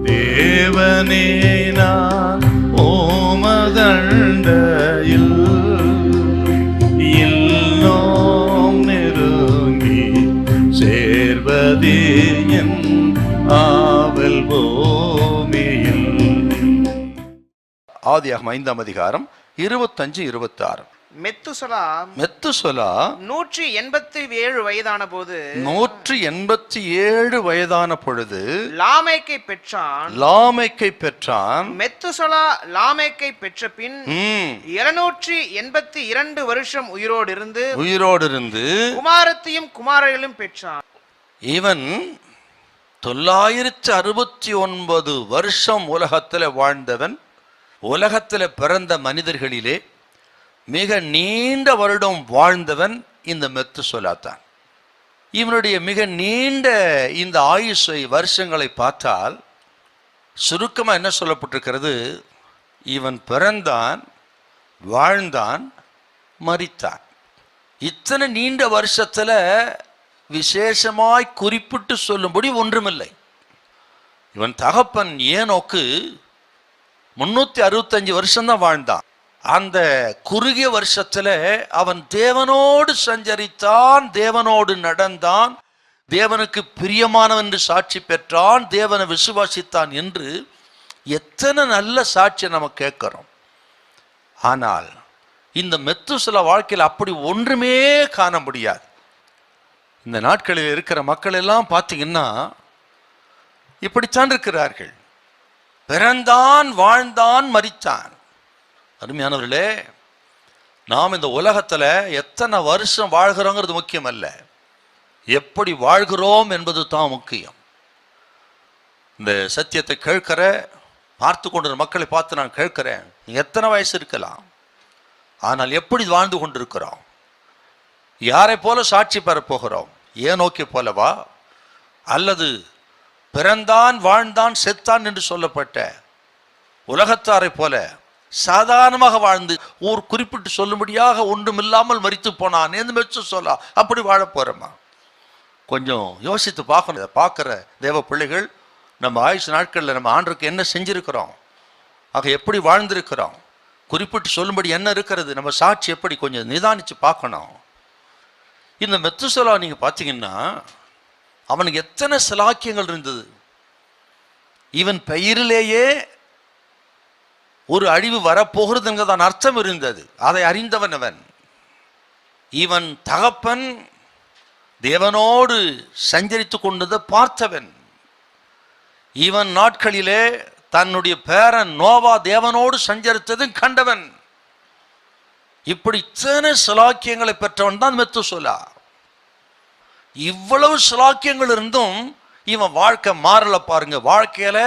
தேவனே நான் ஓமதண்டையில் இன்னும் நெருங்கி சேர்வதே என் ஆவல் பூமியில். ஆதியாகமம் 5ஆம் அதிகாரம் 25-26. மெத்துசலா 187 வயதான போது 187 வயதான பொழுது லாமேக்கை பெற்றான். மெத்துசலா லாமேக்கை பெற்ற பின் 782 வருஷம் உயிரோடு இருந்து குமாரத்தையும் குமாரர்களும் பெற்றான். இவன் 969 வருஷம் உலகத்தில் வாழ்ந்தவன். உலகத்தில் பிறந்த மனிதர்களிலே மிக நீண்ட வருடம் வாழ்ந்தவன் இந்த மெத்துசலா தான். இவனுடைய மிக நீண்ட இந்த ஆயுசை வருஷங்களை பார்த்தால் சுருக்கமாக என்ன சொல்லப்பட்டிருக்கிறது? இவன் பிறந்தான், வாழ்ந்தான், மரித்தான். இத்தனை நீண்ட வருஷத்தில் விசேஷமாய் குறிப்பிட்டு சொல்லும்படி ஒன்றுமில்லை. இவன் தகப்பன் ஏனோக்கு 365 வருஷம்தான் வாழ்ந்தான். அந்த குறுகிய வருஷத்துல அவன் தேவனோடு சஞ்சரித்தான், தேவனோடு நடந்தான், தேவனுக்கு பிரியமானவன் என்று சாட்சி பெற்றான், தேவனை விசுவாசித்தான் என்று எத்தனை நல்ல சாட்சியை நம்ம கேட்கிறோம். ஆனால் இந்த மெத்துசலா வாழ்க்கையில் அப்படி ஒன்றுமே காண முடியாது. இந்த நாட்களில் இருக்கிற மக்கள் எல்லாம் பார்த்தீங்கன்னா இப்படித்தான் இருக்கிறார்கள். பிறந்தான், வாழ்ந்தான், மரித்தான். அருமையானவர்களே, நாம் இந்த உலகத்தில் எத்தனை வருஷம் வாழ்கிறோங்கிறது முக்கியம் அல்ல, எப்படி வாழ்கிறோம் என்பது தான் முக்கியம். இந்த சத்தியத்தை கேட்கிற பார்த்து கொண்டிருக்கிற மக்களை பார்த்து நான் கேட்கிறேன், எத்தனை வயசு இருக்கலாம், ஆனால் எப்படி வாழ்ந்து கொண்டிருக்கிறோம்? யாரை போல சாட்சி பெறப்போகிறோம்? ஏனோக்கை போலவா, அல்லது பிறந்தான், வாழ்ந்தான், செத்தான் என்று சொல்லப்பட்ட உலகத்தாரை போல சாதாரணமாக வாழ்ந்து ஒரு குறிப்பிட்டு சொல்லும்படியாக ஒன்றுமில்லாமல் மரித்து போனான் என்று மெச்சு சொல்ல அப்படி வாழ போறோமா? கொஞ்சம் யோசித்து பார்க்கணும். பார்க்குற தேவ பிள்ளைகள், நம்ம ஆயுசு நாட்களில் நம்ம ஆண்டருக்கு என்ன செஞ்சிருக்கிறோம், ஆக எப்படி வாழ்ந்திருக்கிறோம், குறிப்பிட்டு சொல்லும்படி என்ன இருக்கிறது, நம்ம சாட்சி எப்படி கொஞ்சம் நிதானித்து பார்க்கணும். இந்த மெத்துசலா நீங்கள் பார்த்தீங்கன்னா அவனுக்கு எத்தனை சிலாக்கியங்கள் இருந்தது. இவன் பெயரிலேயே ஒரு அழிவு வரப்போகிறது என்கிறதான் அர்த்தம் இருந்தது. அதை அறிந்தவன் அவன். இவன் தகப்பன் தேவனோடு சஞ்சரித்து கொண்டதை பார்த்தவன். இவன் நாட்களிலே தன்னுடைய பேரன் நோவா தேவனோடு சஞ்சரித்ததும் கண்டவன். இப்படி இத்தனை சிலாக்கியங்களை பெற்றவன் தான் மெத்துசலா. இவ்வளவு சிலாக்கியங்கள் இருந்தும் இவன் வாழ்க்கை மாறல. பாருங்க, வாழ்க்கையில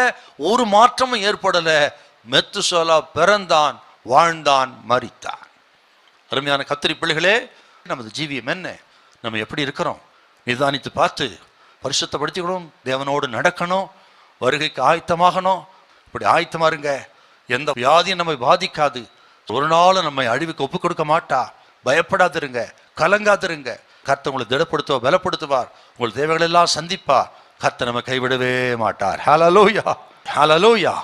ஒரு மாற்றமும் ஏற்படல. மெத்துசலா பிறந்தான், வாழ்ந்தான், மரித்தான். அருமையான கத்திரி பிள்ளைகளே, நமது ஜீவியம் என்ன, நம்ம எப்படி இருக்கிறோம் நிதானித்து பார்த்து பரிசுத்தப்படுத்திக்கணும், தேவனோடு நடக்கணும், வருகைக்கு ஆயத்தமாகணும். இப்படி ஆயத்தமா இருங்க. எந்த வியாதியும் நம்மை பாதிக்காது. ஒரு நாளும் நம்மை அழிவுக்கு ஒப்புக் கொடுக்க மாட்டா. பயப்படாதிருங்க, கலங்காதிருங்க. கர்த்தர் உங்களை திடப்படுத்துவார், பலப்படுத்துவார், உங்கள் தேவைகள் எல்லாம் சந்திப்பார். கர்த்தர் நம்ம கைவிடவே மாட்டார். ஹல்லேலூயா, ஹல்லேலூயா.